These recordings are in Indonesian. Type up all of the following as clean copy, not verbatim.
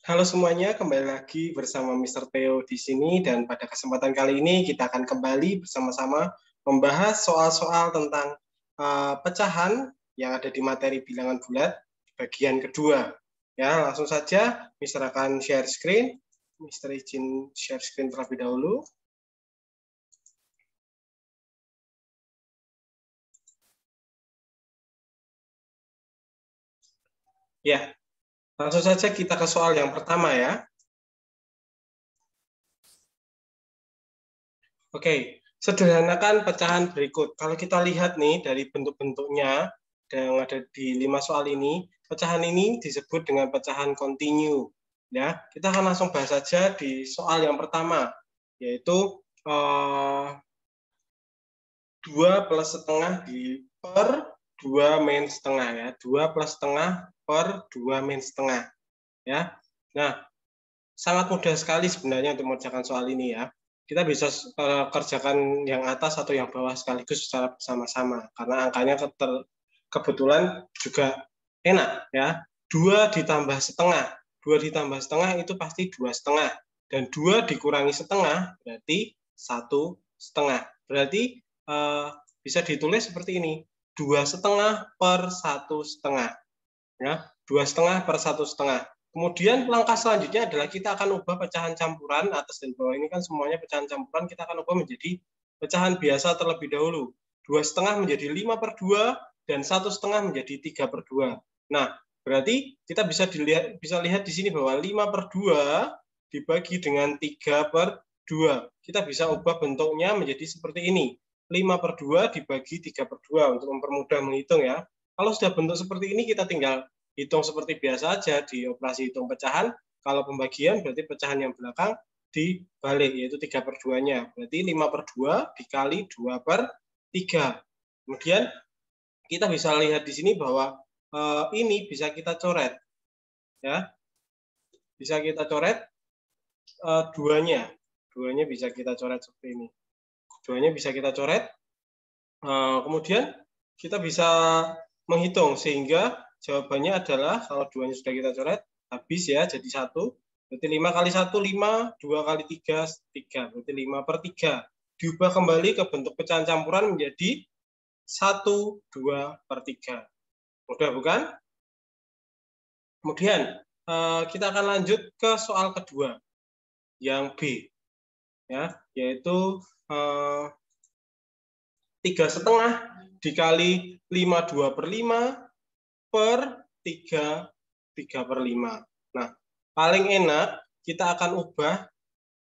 Halo semuanya, kembali lagi bersama Mr. Theo di sini dan pada kesempatan kali ini kita akan kembali bersama-sama membahas soal-soal tentang pecahan yang ada di materi bilangan bulat bagian kedua. Ya, langsung saja Mr. akan share screen. Mr. izin share screen terlebih dahulu. Ya, langsung saja kita ke soal yang pertama ya. Oke, sederhanakan pecahan berikut. Kalau kita lihat nih dari bentuk-bentuknya yang ada di 5 soal ini, pecahan ini disebut dengan pecahan kontinu. Ya, kita akan langsung bahas saja di soal yang pertama, yaitu 2 plus setengah per 2 min setengah ya. 2 plus setengah per 2 min setengah ya. Nah, sangat mudah sekali sebenarnya untuk mengerjakan soal ini ya. Kita bisa kerjakan yang atas atau yang bawah sekaligus secara bersama-sama karena angkanya kebetulan juga enak ya. 2 ditambah setengah. 2 ditambah setengah itu pasti 2 setengah. Dan 2 dikurangi setengah berarti 1 setengah. Berarti bisa ditulis seperti ini. 2 setengah per 1 setengah. Ya, 2 setengah per 1 setengah. Kemudian langkah selanjutnya adalah kita akan ubah pecahan campuran, atas dan bawah ini kan semuanya pecahan campuran, kita akan ubah menjadi pecahan biasa terlebih dahulu. 2 setengah menjadi 5 per 2, dan 1 setengah menjadi 3 per 2. Nah, berarti kita bisa lihat di sini bahwa 5 per 2 dibagi dengan 3 per 2. Kita bisa ubah bentuknya menjadi seperti ini. 5 per 2 dibagi 3 per 2 untuk mempermudah menghitung ya. Kalau sudah bentuk seperti ini, kita tinggal hitung seperti biasa aja di operasi hitung pecahan. Kalau pembagian berarti pecahan yang belakang dibalik, yaitu 3 per 2-nya. Berarti 5 per 2 dikali 2 per 3. Kemudian kita bisa lihat di sini bahwa ini bisa kita coret. Ya, bisa kita coret duanya. Duanya bisa kita coret seperti ini. Duanya bisa kita coret. Kemudian kita bisa menghitung sehingga jawabannya adalah kalau duanya sudah kita coret habis ya jadi 1. Berarti 5 kali 1 5, 2 kali 3 3. Berarti 5 per 3. Diubah kembali ke bentuk pecahan campuran menjadi 1 2 per 3. Mudah bukan? Kemudian kita akan lanjut ke soal kedua yang B ya, yaitu 3,5 dikali 5 2 per 5 per 3 3 per 5. Nah, paling enak kita akan ubah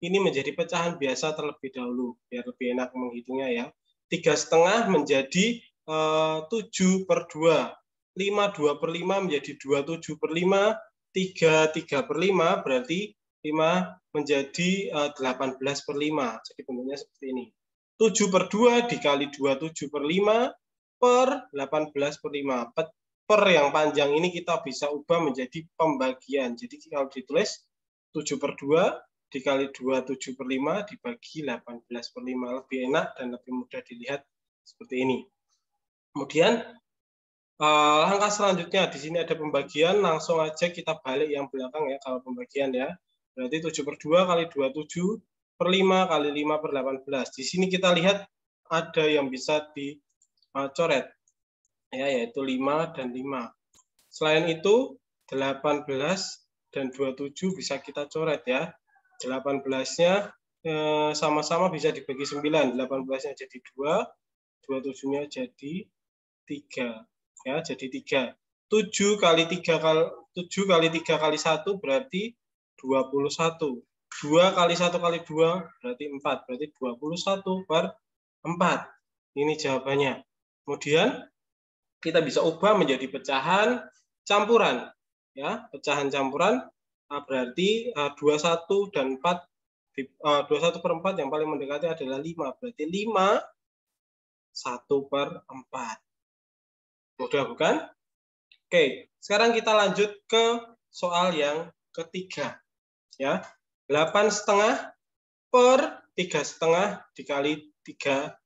ini menjadi pecahan biasa terlebih dahulu biar lebih enak menghitungnya ya. 3,5 menjadi 7 per 2. 5 2 per 5 menjadi 2 7 per 5. 3 3 per 5 berarti 5 menjadi 18 per 5. Jadi bentuknya seperti ini. 7 per 2 dikali 2 7 per 5 per 18 per 5. Per yang panjang ini kita bisa ubah menjadi pembagian. Jadi kalau ditulis 7 per 2 dikali 2 7 per 5 dibagi 18 per 5. Lebih enak dan lebih mudah dilihat seperti ini. Kemudian langkah selanjutnya di sini ada pembagian, langsung aja kita balik yang belakang ya kalau pembagian ya. Berarti 7 per 2 kali 2 7 per 5 kali 5 per 18. Di sini kita lihat ada yang bisa dicoret ya, yaitu 5 dan 5. Selain itu 18 dan 27 bisa kita coret ya. 18-nya sama-sama bisa dibagi 9. 18-nya jadi 2, 27-nya jadi 3. Ya, jadi 3. 7 kali 3 kali 1 berarti 21. 2 kali 1 kali 2 berarti 4. Berarti 21 per 4. Ini jawabannya. Kemudian kita bisa ubah menjadi pecahan campuran. Ya, pecahan campuran berarti 21 dan 4 21 per 4 yang paling mendekati adalah 5. Berarti 5 1 per 4. Mudah bukan? Oke, sekarang kita lanjut ke soal yang ketiga. Ya, 8,5 per 3,5 dikali 3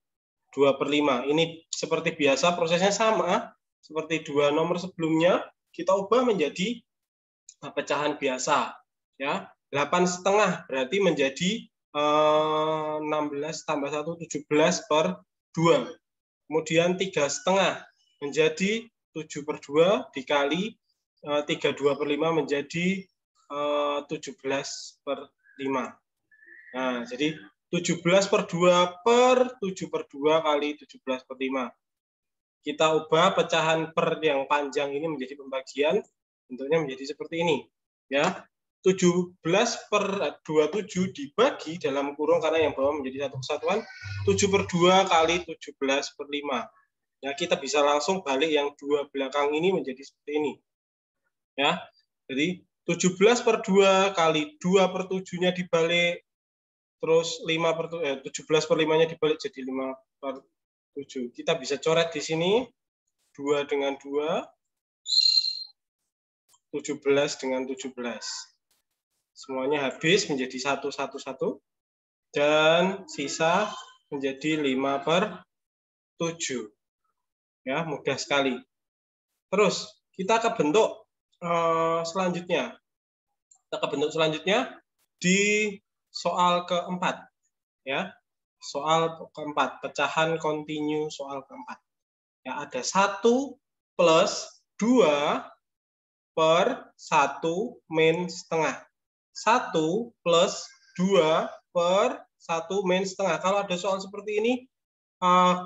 2 per 5. Ini seperti biasa prosesnya sama seperti dua nomor sebelumnya, kita ubah menjadi pecahan biasa. Ya, 8,5 berarti menjadi 16 tambah 1, 17 per 2. Kemudian 3,5 menjadi 7 per 2 dikali 32 per 5 menjadi 17 per 5. Nah, jadi 17 per 2 per 7 per 2 kali 17 per 5. Kita ubah pecahan per yang panjang ini menjadi pembagian, bentuknya menjadi seperti ini. Ya, 17 per 27 dibagi dalam kurung karena yang bawah menjadi satu kesatuan, 7 per 2 kali 17 per 5. Ya, kita bisa langsung balik yang dua belakang ini menjadi seperti ini. Ya, jadi 17 per 2 kali 2 per 7-nya dibalik, terus 17 per 5-nya dibalik jadi 5 per 7. Kita bisa coret di sini, 2 dengan 2, 17 dengan 17. Semuanya habis menjadi 1, 1, 1. Dan sisa menjadi 5 per 7. Ya, mudah sekali. Terus, kita ke bentuk selanjutnya. Kita ke bentuk selanjutnya di soal keempat. Ya, soal keempat, pecahan kontinu soal keempat. Ya, ada 1 plus 2 per 1 min setengah. 1 plus 2 per 1 min setengah. Kalau ada soal seperti ini,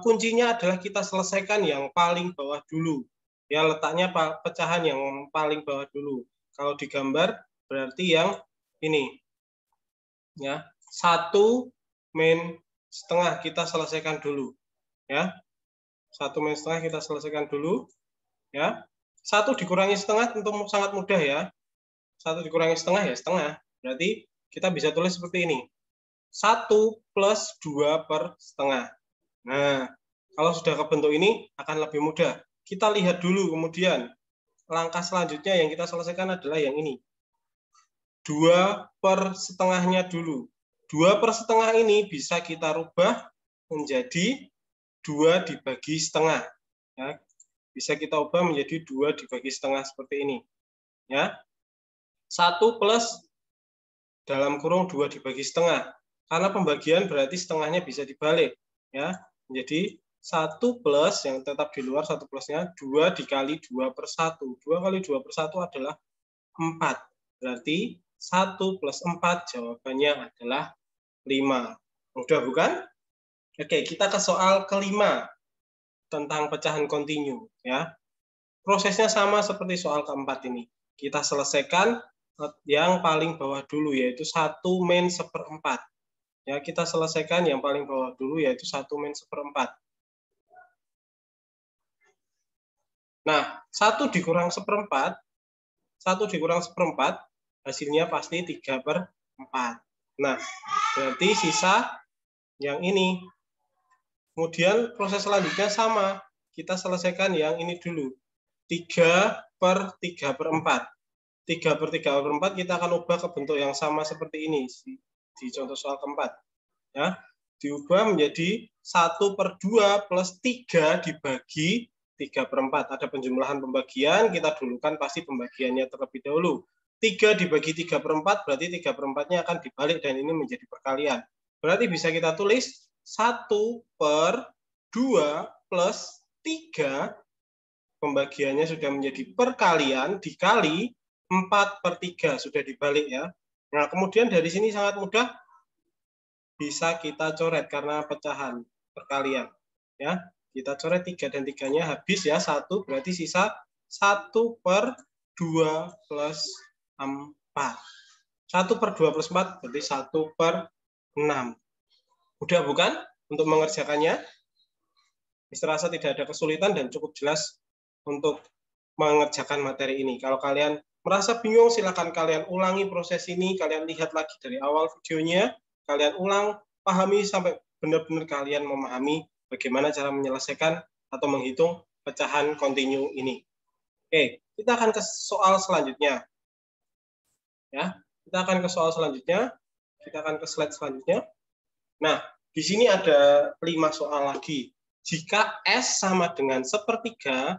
kuncinya adalah kita selesaikan yang paling bawah dulu. Ya, letaknya pecahan yang paling bawah dulu. Kalau digambar berarti yang ini. Ya, 1 min setengah kita selesaikan dulu. Ya, 1 min setengah kita selesaikan dulu. Ya, 1 dikurangi setengah tentu sangat mudah ya. 1 dikurangi setengah ya setengah. Berarti kita bisa tulis seperti ini. 1 plus 2 per setengah. Nah, kalau sudah ke bentuk ini akan lebih mudah. Kita lihat dulu kemudian. Langkah selanjutnya yang kita selesaikan adalah yang ini. 2 per setengahnya dulu. 2 per setengah ini bisa kita rubah menjadi 2 dibagi setengah. Ya, bisa kita ubah menjadi 2 dibagi setengah seperti ini. Ya, 1 plus dalam kurung 2 dibagi setengah. Karena pembagian berarti setengahnya bisa dibalik. Ya, menjadi 1 plus yang tetap di luar 1 plusnya 2 dikali 2 per 1. 2 kali 2 per 1 adalah 4. Berarti 1 plus 4 jawabannya adalah 5. Mudah bukan? Oke, kita ke soal kelima tentang pecahan kontinu. Ya, prosesnya sama seperti soal keempat ini. Kita selesaikan yang paling bawah dulu, yaitu 1 min seperempat. Ya, kita selesaikan yang paling bawah dulu, yaitu 1 min seperempat. Nah, 1 dikurang seperempat, 1 dikurang seperempat, hasilnya pasti 3 per 4. Nah, berarti sisa yang ini. Kemudian proses selanjutnya sama. Kita selesaikan yang ini dulu. 3 per 3 per 4. 3 per 3 per 4 kita akan ubah ke bentuk yang sama seperti ini. Di contoh soal keempat. Ya, diubah menjadi 1 per 2 plus 3 dibagi 3 per 4. Ada penjumlahan pembagian, kita dulukan pasti pembagiannya terlebih dahulu. 3 dibagi 3 per 4, berarti 3 per 4-nya akan dibalik dan ini menjadi perkalian. Berarti bisa kita tulis 1 per 2 plus 3, pembagiannya sudah menjadi perkalian, dikali 4 per 3, sudah dibalik ya. Nah, kemudian dari sini sangat mudah, bisa kita coret karena pecahan perkalian. Ya, kita coret 3 dan 3-nya habis ya, 1 berarti sisa 1 per 2 plus 4. 1 per 2 plus 4 berarti 1 per 6. Mudah bukan untuk mengerjakannya? Saya rasa tidak ada kesulitan dan cukup jelas untuk mengerjakan materi ini. Kalau kalian merasa bingung, silakan kalian ulangi proses ini, kalian lihat lagi dari awal videonya, kalian ulang, pahami sampai benar-benar kalian memahami bagaimana cara menyelesaikan atau menghitung pecahan kontinu ini. Oke, kita akan ke soal selanjutnya. Ya, kita akan ke soal selanjutnya. Kita akan ke slide selanjutnya. Nah, di sini ada 5 soal lagi. Jika S sama dengan 1/3,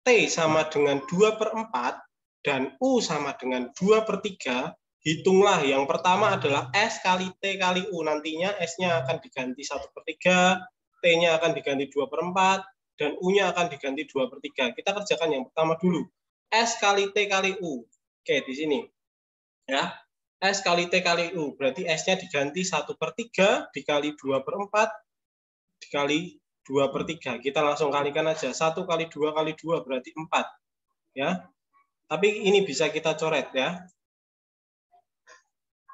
T sama dengan 2/4, dan U sama dengan 2/3, hitunglah. Yang pertama adalah S kali T kali U. Nantinya S-nya akan diganti 1/3, T-nya akan diganti 2/4, dan U-nya akan diganti 2/3. Kita kerjakan yang pertama dulu. S kali T kali U. Oke, di sini. Ya, S kali T kali U. Berarti S-nya diganti 1/3 dikali 2/4 dikali 2/3. Kita langsung kalikan aja. 1 kali 2 kali 2 berarti 4. Ya. Tapi ini bisa kita coret ya.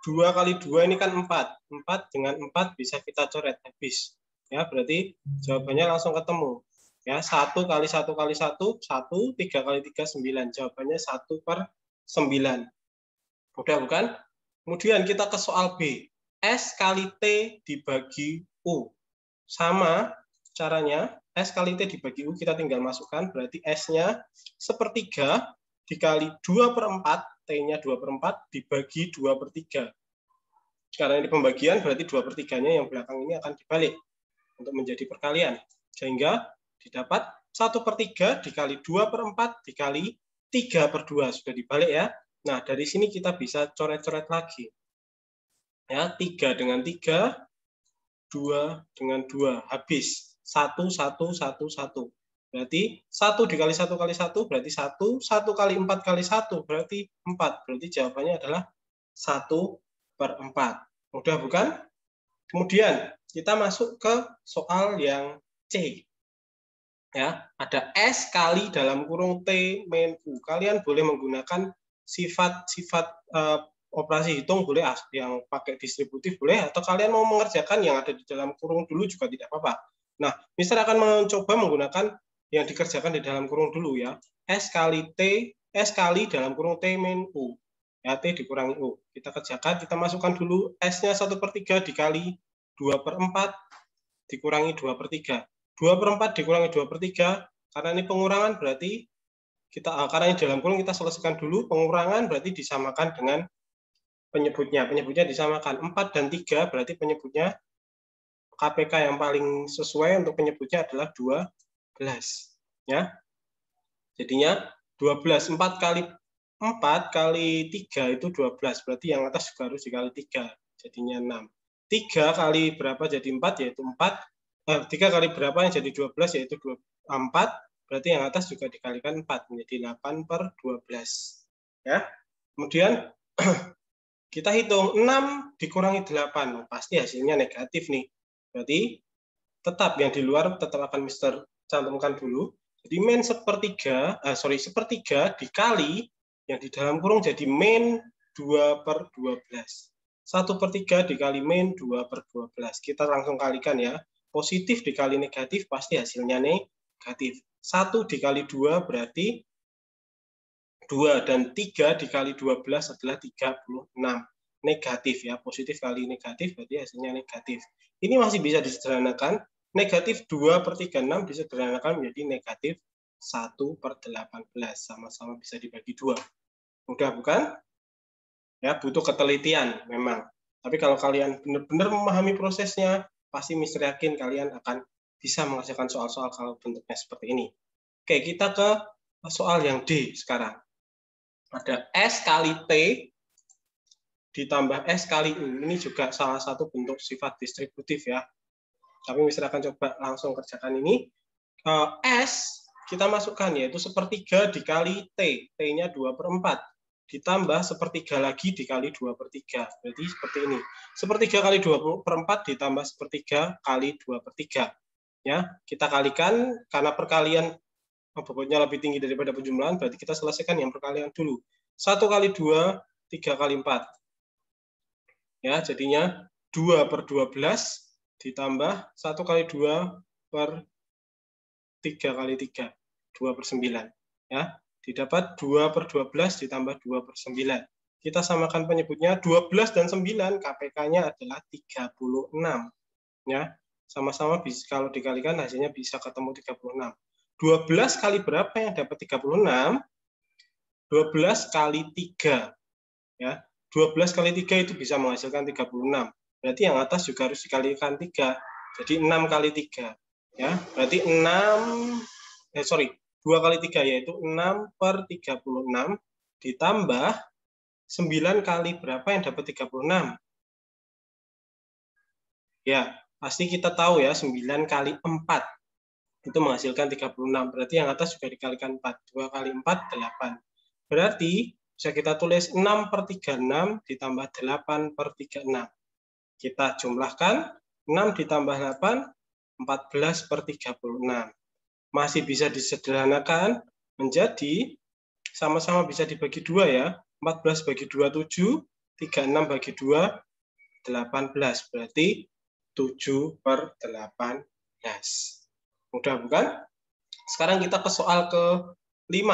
2 kali 2 ini kan 4. 4 dengan 4 bisa kita coret habis. Ya, berarti jawabannya langsung ketemu. Ya, 1 kali 1 kali 1, 1, 3 kali 3, 9. Jawabannya 1/9. Mudah bukan? Kemudian kita ke soal B. S kali T dibagi U. Sama caranya, S kali T dibagi U kita tinggal masukkan, berarti S-nya 1/3 dikali 2/4, T-nya 2/4 dibagi 2/3. Karena ini pembagian, berarti 2/3-nya yang belakang ini akan dibalik untuk menjadi perkalian. Sehingga didapat 1/3 dikali 2/4 dikali 3/2. Sudah dibalik ya. Nah, dari sini kita bisa coret-coret lagi. Ya, 3 dengan 3, 2 dengan 2. Habis. 1, 1, 1, 1. Berarti 1 dikali 1 kali 1 berarti 1. 1 kali 4 kali 1 berarti 4. Berarti jawabannya adalah 1/4. Mudah bukan? Kemudian kita masuk ke soal yang C. Ya, ada S kali dalam kurung T min U. Kalian boleh menggunakan sifat-sifat operasi hitung boleh, yang pakai distributif boleh, atau kalian mau mengerjakan yang ada di dalam kurung dulu juga tidak apa-apa. Nah, Mister akan mencoba menggunakan yang dikerjakan di dalam kurung dulu ya. S kali T, S kali dalam kurung T min U. Ya, T dikurangi U. Kita kerjakan, kita masukkan dulu S-nya 1/3 dikali 2/4 dikurangi 2/3. 2/4 dikurangi 2/3, karena ini pengurangan berarti karena ini dalam kurung kita selesaikan dulu. Pengurangan berarti disamakan dengan penyebutnya. Penyebutnya disamakan 4 dan 3 berarti penyebutnya KPK yang paling sesuai untuk penyebutnya adalah 12. Ya. Jadinya 12. 4 kali 3 itu 12. Berarti yang atas juga harus dikali 3. Jadinya 6. 3 kali berapa jadi 4 yaitu 4. 3 kali berapa yang jadi 12 yaitu 4. Berarti yang atas juga dikalikan 4 menjadi 8/12. Ya. Kemudian kita hitung 6 dikurangi 8. Pasti hasilnya negatif nih. Berarti tetap yang di luar tetap akan Mister cantumkan dulu. Jadi min 1/3 dikali yang di dalam kurung jadi min 2/12. 1/3 dikali min 2/12. Kita langsung kalikan ya. Positif dikali negatif pasti hasilnya negatif. 1 dikali 2 berarti 2, dan 3 dikali 12 adalah 36. Negatif ya, positif kali negatif berarti hasilnya negatif. Ini masih bisa disederhanakan. Negatif 2/36 disederhanakan menjadi negatif 1/18. Sama-sama bisa dibagi 2. Mudah bukan? Ya, butuh ketelitian memang. Tapi kalau kalian benar-benar memahami prosesnya, pasti Mister yakin kalian akan bisa mengerjakan soal-soal kalau bentuknya seperti ini. Oke, kita ke soal yang D sekarang. Ada S kali T ditambah S kali U. Ini juga salah satu bentuk sifat distributif ya. Tapi Mister akan coba langsung kerjakan ini. S kita masukkan yaitu 1/3 dikali T. T-nya 2/4. Ditambah 1/3 lagi dikali 2/3. Berarti seperti ini. 1/3 kali 2/4 ditambah 1/3 kali 2/3. Ya, kita kalikan karena perkalian bobotnya lebih tinggi daripada penjumlahan, berarti kita selesaikan yang perkalian dulu. 1 kali 2, 3 kali 4. Ya, jadinya 2/12 ditambah 1 kali 2/3 kali 3. 2/9. Ya, didapat 2/12 ditambah 2/9. Kita samakan penyebutnya 12 dan 9, KPK-nya adalah 36. Ya, sama-sama bisa kalau dikalikan hasilnya bisa ketemu 36. 12 kali berapa yang dapat 36? 12 kali 3. Ya, 12 kali 3 itu bisa menghasilkan 36. Berarti yang atas juga harus dikalikan 3. Jadi 6 kali 3. Ya, berarti 2 kali 3 yaitu 6/36 ditambah 9 kali berapa yang dapat 36? Ya, pasti kita tahu ya, 9 kali 4 itu menghasilkan 36. Berarti yang atas juga dikalikan 4. 2 kali 4, 8. Berarti bisa kita tulis 6/36 ditambah 8/36. Kita jumlahkan 6 ditambah 8, 14/36. Masih bisa disederhanakan menjadi sama-sama bisa dibagi 2 ya. 14 bagi 2, 7. 36 bagi 2, 18. Berarti 7/18. Mudah bukan? Sekarang kita ke soal ke-5.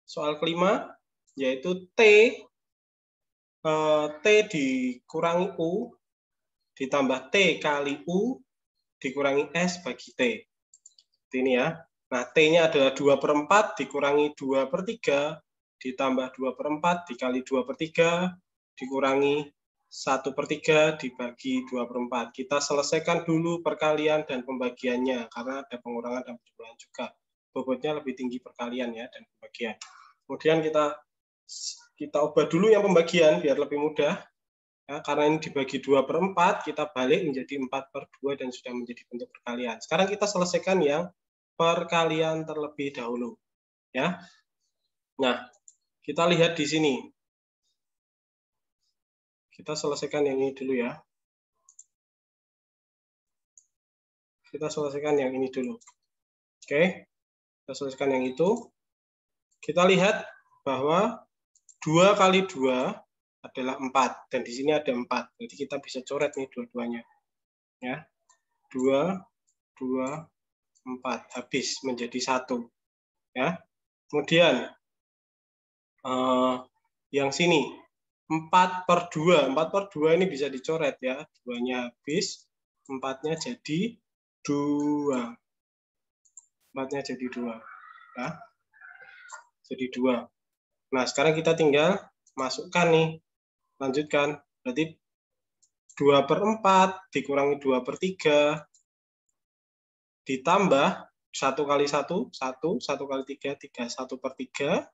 Soal ke-5 yaitu T dikurangi U ditambah T kali U dikurangi S bagi T. Ini ya. Nah, T-nya adalah 2/4 dikurangi 2/3 ditambah 2/4 dikali 2/3 dikurangi 1/3 dibagi 2/4. Kita selesaikan dulu perkalian dan pembagiannya karena ada pengurangan dan penjumlahan juga. Bobotnya lebih tinggi perkalian ya dan pembagian. Kemudian kita ubah dulu yang pembagian biar lebih mudah. Ya, karena ini dibagi 2/4, kita balik menjadi 4/2 dan sudah menjadi bentuk perkalian. Sekarang kita selesaikan yang perkalian terlebih dahulu. Ya. Nah, kita lihat di sini. Kita selesaikan yang ini dulu ya. Kita selesaikan yang ini dulu. Oke. Kita selesaikan yang itu. Kita lihat bahwa 2 kali 2 adalah 4. Dan di sini ada 4. Jadi kita bisa coret nih dua-duanya. Ya. 2, 2, 4. Habis menjadi 1. Ya. Kemudian, yang sini. 4/2. 4/2 ini bisa dicoret ya. 2-nya habis. 4-nya jadi 2. 4-nya jadi 2. Ya. Jadi 2. Nah, sekarang kita tinggal masukkan nih. Lanjutkan. Berarti 2/4 dikurangi 2/3 ditambah 1 kali 1, 1, 1 kali 3, 3, 1/3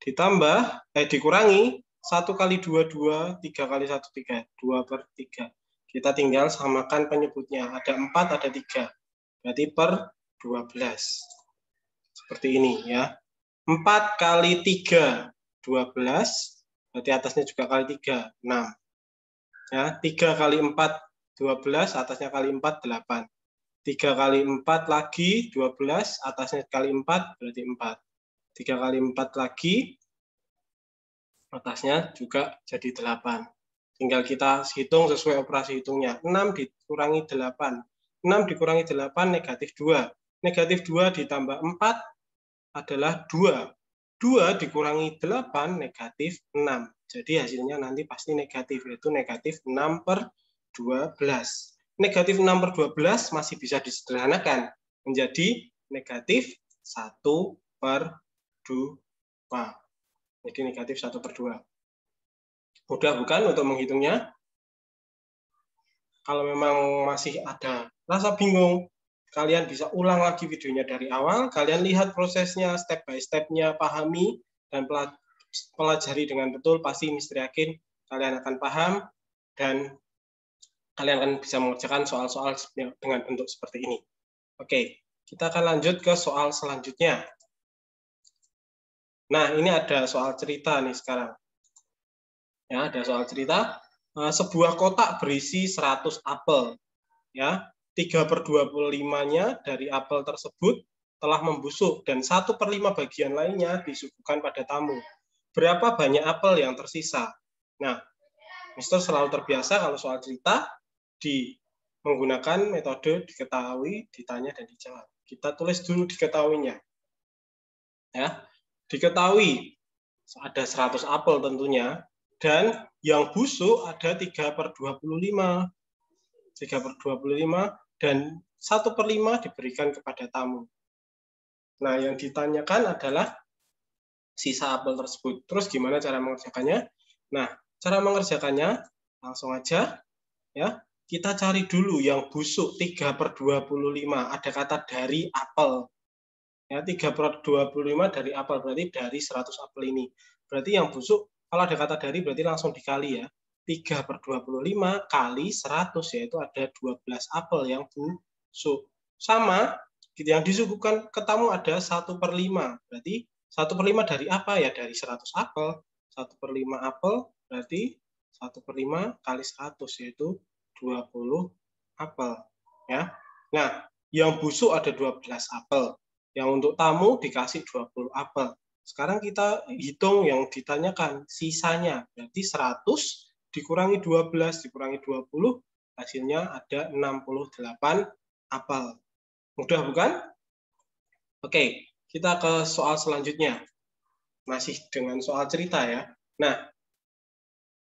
ditambah, dikurangi 1 kali 2, 2, 3 kali 1, 3, 2/3. Kita tinggal samakan penyebutnya. Ada 4, ada 3. Berarti per 12. Seperti ini ya. 4 kali 3, 12. Berarti atasnya juga kali 3, 6. Ya, 3 kali 4, 12. Atasnya kali 4, 8. 3 kali 4 lagi, 12. Atasnya kali 4, berarti 4. 3 kali 4 lagi, atasnya juga jadi 8. Tinggal kita hitung sesuai operasi hitungnya. 6 dikurangi 8. 6 dikurangi 8, negatif 2. Negatif 2 ditambah 4 adalah 2. 2 dikurangi 8, negatif 6. Jadi hasilnya nanti pasti negatif, yaitu negatif 6/12. Negatif 6/12 masih bisa disederhanakan menjadi negatif 1/2. Jadi negatif 1/2. Mudah bukan untuk menghitungnya? Kalau memang masih ada rasa bingung, kalian bisa ulang lagi videonya dari awal. Kalian lihat prosesnya, step by step-nya, pahami, dan pelajari dengan betul. Pasti Mister yakin kalian akan paham, dan kalian akan bisa mengerjakan soal-soal dengan bentuk seperti ini. Oke, kita akan lanjut ke soal selanjutnya. Nah, ini ada soal cerita nih sekarang. Ya, ada soal cerita. Sebuah kotak berisi 100 apel. Ya, 3/25-nya dari apel tersebut telah membusuk dan 1/5 bagian lainnya disuguhkan pada tamu. Berapa banyak apel yang tersisa? Nah, Mister selalu terbiasa kalau soal cerita menggunakan metode diketahui, ditanya, dan dijawab. Kita tulis dulu diketahuinya. Ya, diketahui ada 100 apel tentunya, dan yang busuk ada 3/25. 3/25 dan 1/5 diberikan kepada tamu. Nah, yang ditanyakan adalah sisa apel tersebut. Terus gimana cara mengerjakannya? Nah, cara mengerjakannya langsung aja ya. Kita cari dulu yang busuk 3/25. Ada kata dari apel. Ya, 3/25 dari apel berarti dari 100 apel ini. Berarti yang busuk Kalau ada kata dari berarti langsung dikali ya. 3/25 kali 100, yaitu ada 12 apel yang busuk. Sama, yang disuguhkan ke tamu ada 1/5. Berarti 1/5 dari apa ya? Dari 100 apel. 1/5 apel berarti 1/5 kali 100, yaitu 20 apel. Ya. Nah, yang busuk ada 12 apel. Yang untuk tamu dikasih 20 apel. Sekarang kita hitung yang ditanyakan, sisanya. Berarti 100 dikurangi 12, dikurangi 20, hasilnya ada 68 apel. Mudah bukan? Oke, kita ke soal selanjutnya. Masih dengan soal cerita ya. Nah,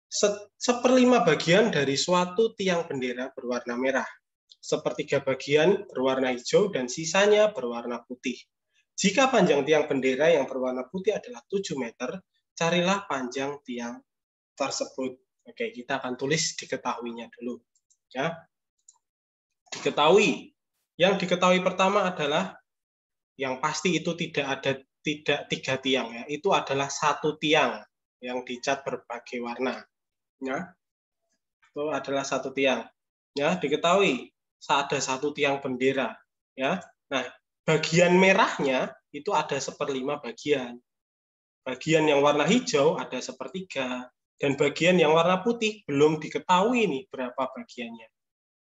1/5 bagian dari suatu tiang bendera berwarna merah. 1/3 bagian berwarna hijau dan sisanya berwarna putih. Jika panjang tiang bendera yang berwarna putih adalah 7 meter, carilah panjang tiang tersebut. Oke, kita akan tulis diketahuinya dulu. Ya. Diketahui. Yang diketahui pertama adalah yang pasti itu tidak 3 tiang ya. Itu adalah 1 tiang yang dicat berbagai warna. Ya. Itu adalah 1 tiang. Ya, diketahui ada 1 tiang bendera. Ya. Nah, bagian merahnya itu ada 1/5 bagian. Bagian yang warna hijau ada 1/3. Dan bagian yang warna putih belum diketahui nih berapa bagiannya.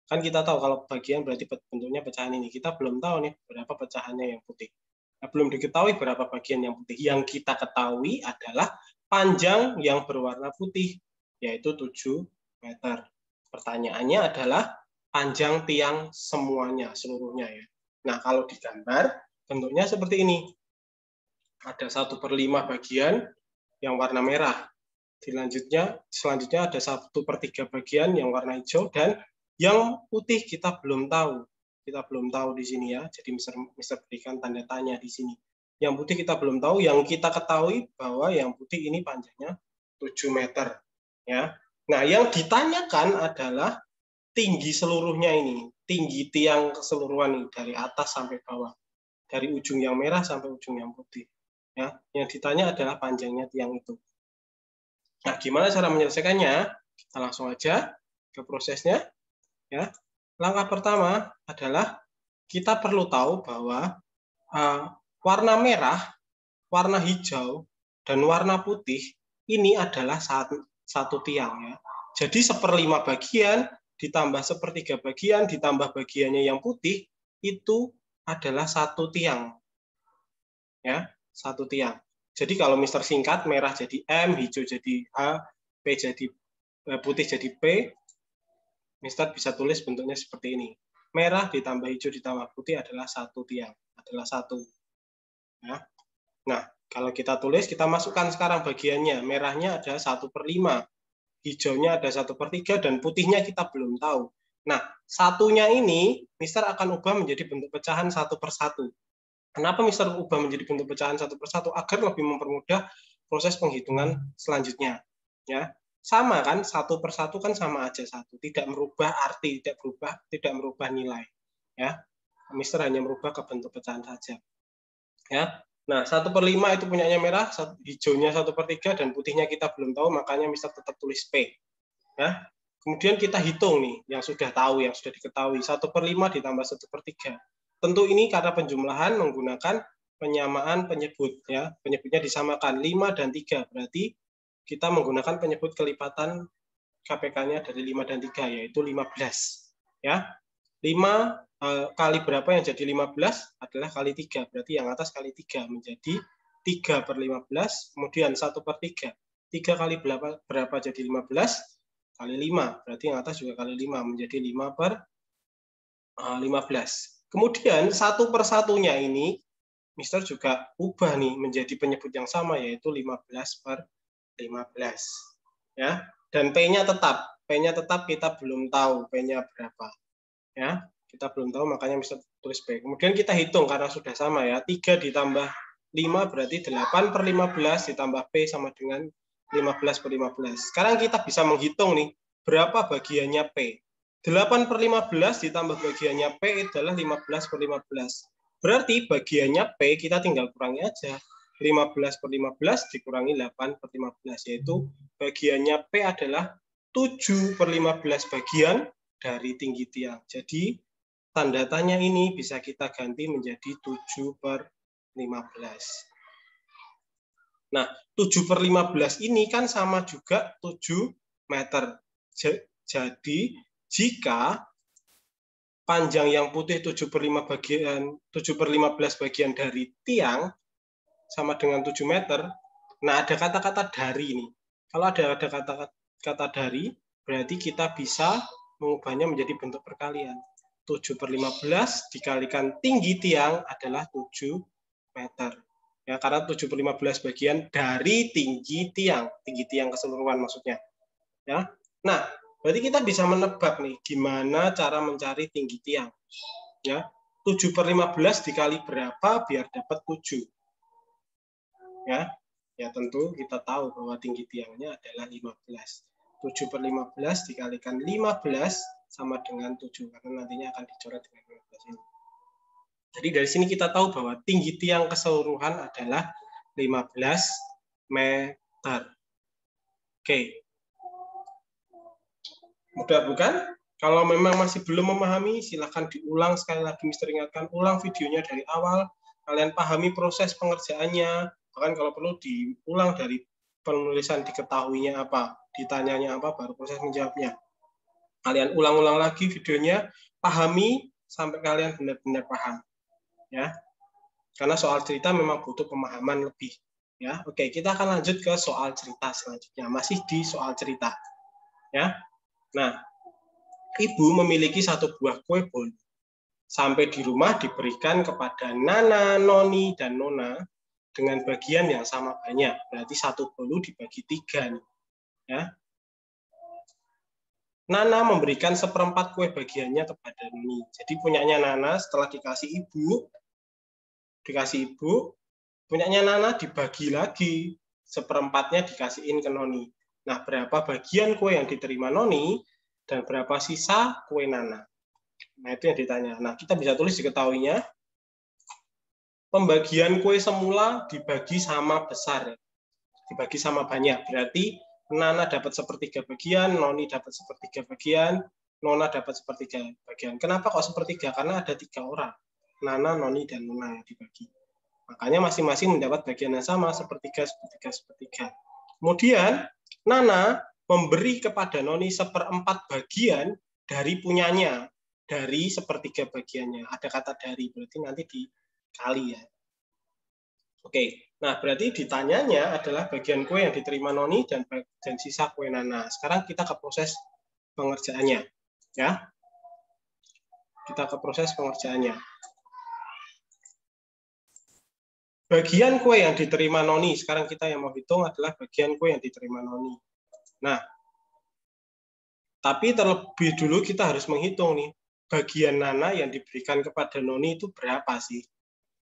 Kan kita tahu kalau bagian berarti bentuknya pecahan ini. Kita belum tahu nih berapa pecahannya yang putih. Nah, belum diketahui berapa bagian yang putih. Yang kita ketahui adalah panjang yang berwarna putih, yaitu 7 meter. Pertanyaannya adalah panjang tiang semuanya, seluruhnya ya. Nah, kalau digambar, bentuknya seperti ini. Ada 1/5 bagian yang warna merah. Selanjutnya ada 1/3 bagian yang warna hijau, dan yang putih kita belum tahu. Kita belum tahu di sini ya. Jadi Mister berikan tanda tanya di sini. Yang putih kita belum tahu. Yang kita ketahui bahwa yang putih ini panjangnya 7 meter. Ya. Nah, yang ditanyakan adalah tinggi seluruhnya ini. Tinggi tiang keseluruhan ini dari atas sampai bawah. Dari ujung yang merah sampai ujung yang putih. Ya. Yang ditanya adalah panjangnya tiang itu. Nah, gimana cara menyelesaikannya? Kita langsung aja ke prosesnya. Ya. Langkah pertama adalah kita perlu tahu bahwa warna merah, warna hijau, dan warna putih ini adalah satu tiang. Ya. Jadi 1/5 bagian ditambah 1/3 bagian ditambah bagiannya yang putih itu adalah 1 tiang. Ya, 1 tiang. Jadi kalau Mister singkat, merah jadi M, hijau jadi A, putih jadi P, Mister bisa tulis bentuknya seperti ini. Merah ditambah hijau ditambah putih adalah 1 tiang, adalah 1. Ya. Nah, kalau kita tulis, kita masukkan sekarang bagiannya. Merahnya ada 1/5, hijaunya ada 1/3, dan putihnya kita belum tahu. Nah, satunya ini Mister akan ubah menjadi bentuk pecahan 1/1. Kenapa Mister ubah menjadi bentuk pecahan 1/1? Agar lebih mempermudah proses penghitungan selanjutnya. Ya, sama kan, 1/1 kan sama aja 1, tidak merubah arti, tidak merubah nilai. Ya, Mister hanya merubah ke bentuk pecahan saja. Ya, nah 1/5 itu punyanya merah, hijaunya 1/3 dan putihnya kita belum tahu, makanya Mister tetap tulis P. Ya, kemudian kita hitung nih, yang sudah tahu, yang sudah diketahui, 1/5 ditambah 1/3. Tentu ini karena penjumlahan menggunakan penyamaan penyebut. Ya. Penyebutnya disamakan 5 dan 3. Berarti kita menggunakan penyebut kelipatan KPK-nya dari 5 dan 3, yaitu 15. Ya. 5 kali berapa yang jadi 15 adalah kali 3. Berarti yang atas kali 3 menjadi 3/15. Kemudian 1/3. 3 kali berapa jadi 15? Kali 5. Berarti yang atas juga kali 5 menjadi 5/15. Kemudian 1/1-nya ini Mister juga ubah nih menjadi penyebut yang sama, yaitu 15/15. Ya, dan P-nya tetap. P-nya tetap kita belum tahu P-nya berapa. Ya, kita belum tahu, makanya Mister tulis P. Kemudian kita hitung karena sudah sama ya. 3 ditambah 5 berarti 8/15 ditambah P sama dengan 15/15. Sekarang kita bisa menghitung nih berapa bagiannya P. 8/15 ditambah bagiannya P adalah 15/15. Berarti bagiannya P kita tinggal kurangi aja. 15 per 15 dikurangi 8 per 15, yaitu bagiannya P adalah 7 per 15 bagian dari tinggi tiang. Jadi tanda tanya ini bisa kita ganti menjadi 7 per 15. Nah, 7 per 15 ini kan sama juga 7 meter. Jadi jika panjang yang putih 7 per 15 bagian dari tiang sama dengan 7 meter. Nah, ada kata-kata dari ini. Kalau ada kata-kata dari, berarti kita bisa mengubahnya menjadi bentuk perkalian. 7 per 15 dikalikan tinggi tiang adalah 7 meter. Ya, karena 7 per 15 bagian dari tinggi tiang keseluruhan maksudnya. Ya. Nah, berarti kita bisa menebak nih, gimana cara mencari tinggi tiang. Ya, 7 per 15 dikali berapa biar dapat 7. Ya tentu kita tahu bahwa tinggi tiangnya adalah 15. 7 per 15 dikalikan 15 sama dengan 7, karena nantinya akan dicoret dengan 15 ini. Jadi dari sini kita tahu bahwa tinggi tiang keseluruhan adalah 15 meter. Oke. Mudah bukan? Kalau memang masih belum memahami, silakan diulang sekali lagi. Mister ingatkan, ulang videonya dari awal. Kalian pahami proses pengerjaannya. Bahkan kalau perlu diulang dari penulisan diketahuinya apa, ditanyanya apa, baru proses menjawabnya. Kalian ulang-ulang lagi videonya, pahami sampai kalian benar-benar paham. Ya, karena soal cerita memang butuh pemahaman lebih. Ya, oke, kita akan lanjut ke soal cerita selanjutnya. Masih di soal cerita. Ya, nah, ibu memiliki satu buah kue bolu. Sampai di rumah diberikan kepada Nana, Noni, dan Nona dengan bagian yang sama banyak. Berarti satu bolu dibagi 3 nih. Ya. Nana memberikan 1/4 kue bagiannya kepada Noni. Jadi punyanya Nana setelah dikasih ibu, punyanya Nana dibagi lagi, 1/4-nya dikasihin ke Noni. Nah, berapa bagian kue yang diterima Noni dan berapa sisa kue Nana? Nah, itu yang ditanya. Nah, kita bisa tulis diketahuinya. Pembagian kue semula dibagi sama besar, dibagi sama banyak. Berarti Nana dapat 1/3 bagian, Noni dapat 1/3 bagian, Nona dapat 1/3 bagian. Kenapa kok 1/3? Karena ada 3 orang, Nana, Noni, dan Nona yang dibagi. Makanya masing-masing mendapat bagian yang sama, 1/3, 1/3, 1/3. Kemudian Nana memberi kepada Noni 1/4 bagian dari punyanya, dari 1/3 bagiannya. Ada kata dari, berarti nanti dikali ya. Oke, nah berarti ditanyanya adalah bagian kue yang diterima Noni dan sisa kue Nana. Sekarang kita ke proses pengerjaannya, ya. Kita ke proses pengerjaannya. Bagian kue yang diterima Noni, sekarang kita yang mau hitung adalah bagian kue yang diterima Noni. Nah, tapi terlebih dulu kita harus menghitung nih, bagian Nana yang diberikan kepada Noni itu berapa sih?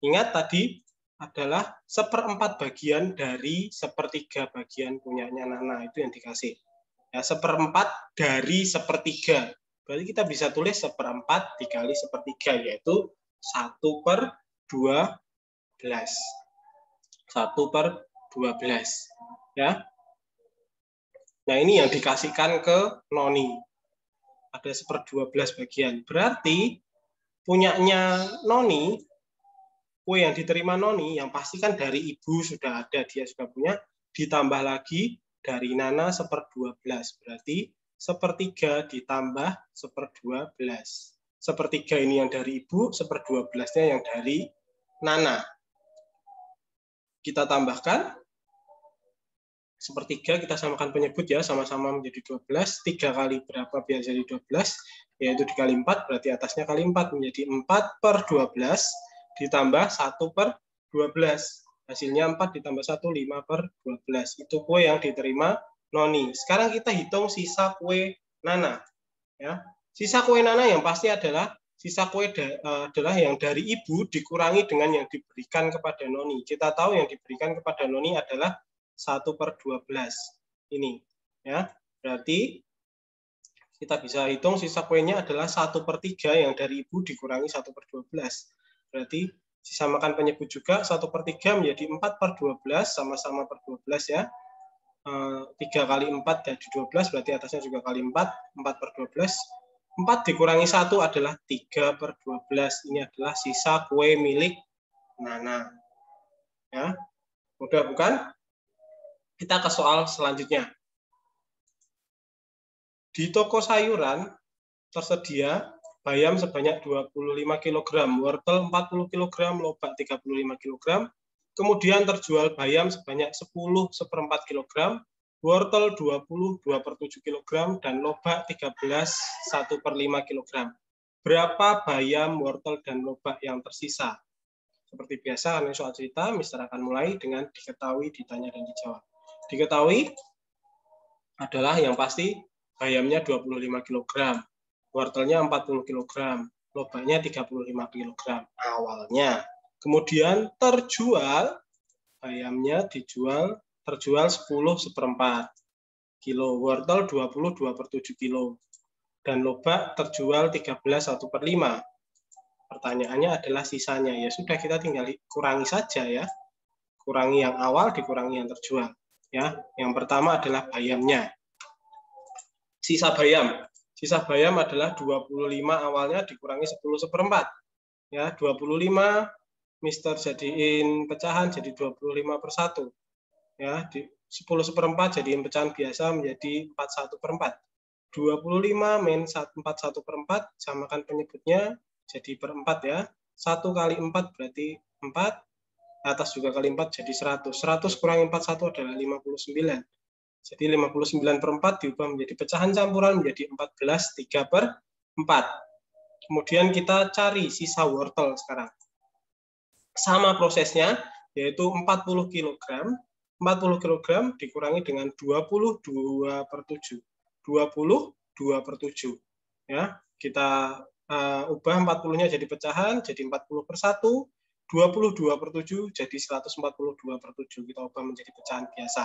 Ingat tadi adalah 1/4 bagian dari 1/3 bagian punyanya Nana, itu yang dikasih. Ya, 1/4 dari 1/3. Berarti kita bisa tulis 1/4 dikali 1/3, yaitu 1/12. 1/12. Ya. Nah, ini yang dikasihkan ke Noni. Ada 1/12 bagian. Berarti punyanya Noni, kue yang diterima Noni, yang pasti kan dari ibu sudah ada, dia sudah punya, ditambah lagi dari Nana 1/12. Berarti 1/3 ditambah 1/12. 1/3 ini yang dari ibu, 1/12-nya yang dari Nana. Kita tambahkan 1/3, kita samakan penyebut ya, sama-sama menjadi 12. 3 kali berapa biar jadi 12? Yaitu dikali 4, berarti atasnya kali 4, menjadi 4/12. Ditambah 1/12. Hasilnya 4 ditambah 1, 5/12. Itu kue yang diterima Noni. Sekarang kita hitung sisa kue Nana. Ya. Sisa kue Nana yang pasti adalah sisa kue adalah yang dari ibu dikurangi dengan yang diberikan kepada Noni. Kita tahu yang diberikan kepada Noni adalah 1/12. Ini. Ya. Berarti kita bisa hitung sisa kuenya adalah 1/3 yang dari ibu dikurangi 1/12. Berarti Disamakan penyebut juga, 1/3 menjadi 4/12, sama-sama per 12 ya. 3 kali 4 jadi 12, berarti atasnya juga kali 4, 4/12. 4 dikurangi 1 adalah 3/12. Ini adalah sisa kue milik Nana. Ya, mudah bukan? Kita ke soal selanjutnya. Di toko sayuran tersedia bayam sebanyak 25 kg, wortel 40 kg, lobak 35 kg. Kemudian terjual bayam sebanyak 10/4 kg, wortel 20 2/7 kg, dan lobak 13 1/5 kg. Berapa bayam, wortel, dan lobak yang tersisa? Seperti biasa, karena soal cerita, Mister akan mulai dengan diketahui, ditanya, dan dijawab. Diketahui adalah yang pasti bayamnya 25 kg, wortelnya 40 kg, lobaknya 35 kg awalnya. Kemudian terjual, bayamnya terjual 10/4 kilo, wortel 20 2/7 kilo, dan lobak terjual 13 1/5. Pertanyaannya adalah sisanya. Ya sudah, kita tinggal kurangi saja ya. Kurangi yang awal, dikurangi yang terjual. Ya, yang pertama adalah bayamnya. Sisa bayam. Sisa bayam adalah 25 awalnya dikurangi 10/4. Ya, 25 Mister jadiin pecahan jadi 25/1. Ya, 10/4 jadiin pecahan biasa menjadi 41/4. 25 min 41/4, samakan penyebutnya jadi per 4 ya. 1 kali 4 berarti 4. Atas juga kali 4 jadi 100. 100 kurangi 41 adalah 59. Jadi 59/4 diubah menjadi pecahan campuran menjadi 14 3/4. Kemudian kita cari sisa wortel sekarang. Sama prosesnya, yaitu 40 kg. 40 kg dikurangi dengan 22/7. 22/7. Ya, kita ubah 40-nya jadi pecahan, jadi 40/1. 22/7 jadi 142/7. Kita ubah menjadi pecahan biasa.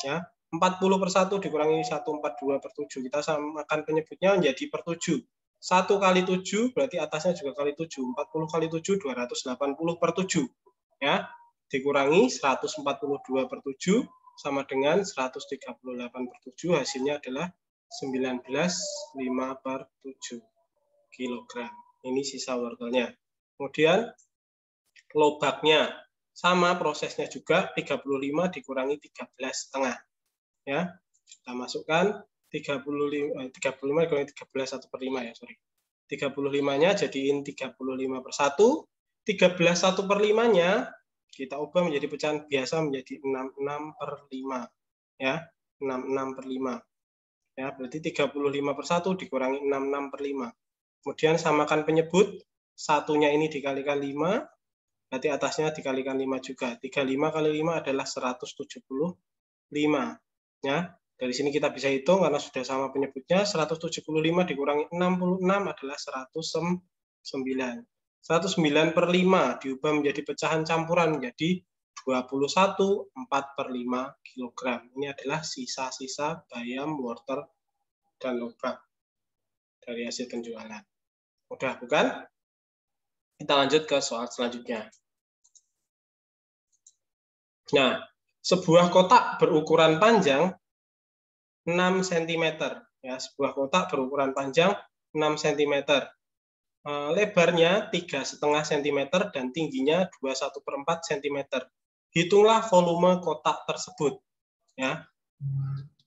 Ya, 40/1 dikurangi 142/7. Kita samakan penyebutnya menjadi per 7. 1 kali 7 berarti atasnya juga kali 7. 40 kali 7 280/7. Ya, dikurangi 142/7 sama dengan 138/7. Hasilnya adalah 19,5/7 kg. Ini sisa wortelnya. Kemudian lobaknya sama prosesnya juga, 35 dikurangi 13,5. Ya, kita masukkan 35 dikurangi 13 1/5 ya, sorry. 35-nya jadiin 35/1. 13 1/5-nya kita ubah menjadi pecahan biasa menjadi 66/5. Ya, 66/5. Ya, berarti 35/1 dikurangi 66/5. Kemudian samakan penyebut, satunya ini dikalikan 5, berarti atasnya dikalikan 5 juga. 35 kali 5 adalah 175. Ya, dari sini kita bisa hitung karena sudah sama penyebutnya. 175 dikurangi 66 adalah 109. 109/5 diubah menjadi pecahan campuran menjadi 21/4/5 kg. Ini adalah sisa-sisa bayam, wortel, dan lobak dari hasil penjualan. Mudah bukan? Kita lanjut ke soal selanjutnya. Nah, sebuah kotak berukuran panjang 6 cm. Ya, sebuah kotak berukuran panjang 6 cm. Lebarnya 3,5 cm dan tingginya 21/4 cm. Hitunglah volume kotak tersebut. Ya.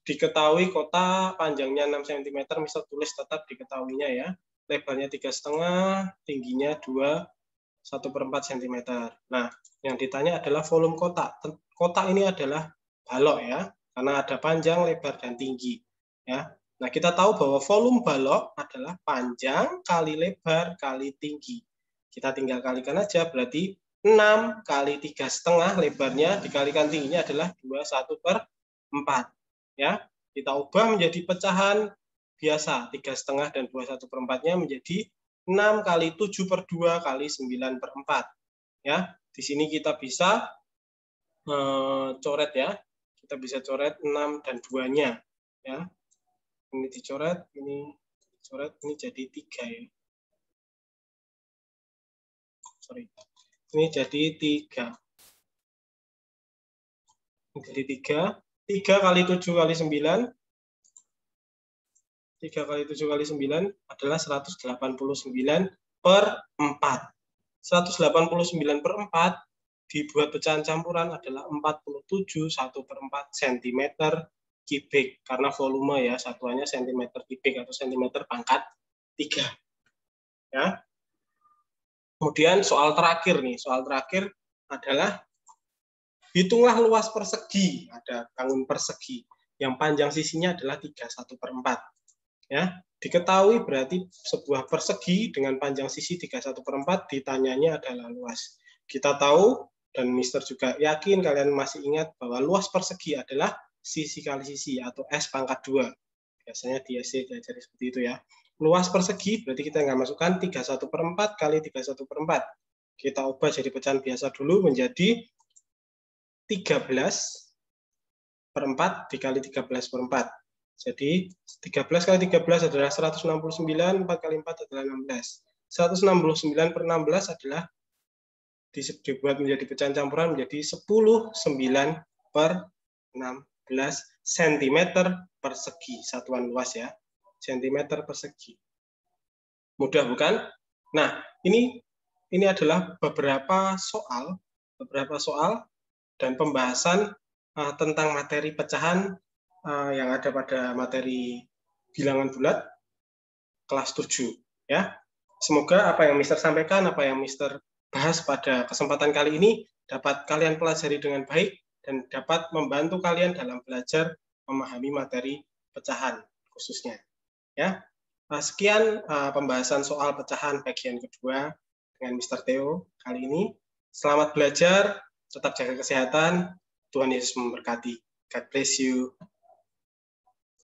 Diketahui kotak panjangnya 6 cm, misal tulis tetap diketahuinya ya. Lebarnya 3,5, tingginya 1/4 cm. Nah, yang ditanya adalah volume kotak. Kotak ini adalah balok ya, karena ada panjang, lebar, dan tinggi. Ya. Nah, kita tahu bahwa volume balok adalah panjang kali lebar kali tinggi. Kita tinggal kalikan aja, berarti 6 kali 3,5 lebarnya dikalikan tingginya adalah 21/4. Ya, kita ubah menjadi pecahan biasa, 3,5 dan 21/4-nya menjadi 6 kali 7/2 kali 9/4. Ya, di sini kita bisa coret ya. Kita bisa coret 6 dan 2-nya. Ya. Ini dicoret, ini dicoret, ini jadi 3 ya. Sorry. Ini jadi 3. Jadi 3. 3 kali 7 kali 9. 3 kali 7 kali 9 adalah 189 per 4. 189 per 4 dibuat pecahan campuran adalah 47 1/4 cm kubik. Karena volume ya, satuannya cm kubik atau cm pangkat 3. Ya. Kemudian soal terakhir nih, soal terakhir adalah hitunglah luas persegi, ada bangun persegi yang panjang sisinya adalah 31/4. Ya, diketahui berarti sebuah persegi dengan panjang sisi 31/4 ditanyanya adalah luas. Kita tahu dan Mister juga yakin kalian masih ingat bahwa luas persegi adalah sisi kali sisi atau S pangkat 2. Biasanya di SD diajari seperti itu ya. Luas persegi berarti kita nggak masukkan 31/4 kali 31/4. Kita ubah jadi pecahan biasa dulu menjadi 13/4 dikali 13/4. Jadi 13 kali 13 adalah 169, 4 kali 4 adalah 16. 169 per 16 adalah dibuat menjadi pecahan campuran menjadi 10/9 per 16 cm persegi. Satuan luas ya, cm persegi. Mudah bukan? Nah, ini adalah beberapa soal dan pembahasan tentang materi pecahan yang ada pada materi bilangan bulat kelas 7 ya. Semoga apa yang Mister sampaikan, apa yang Mister bahas pada kesempatan kali ini dapat kalian pelajari dengan baik dan dapat membantu kalian dalam belajar memahami materi pecahan khususnya. Ya. Sekian pembahasan soal pecahan bagian kedua dengan Mister Theo kali ini. Selamat belajar, tetap jaga kesehatan. Tuhan Yesus memberkati. God bless you.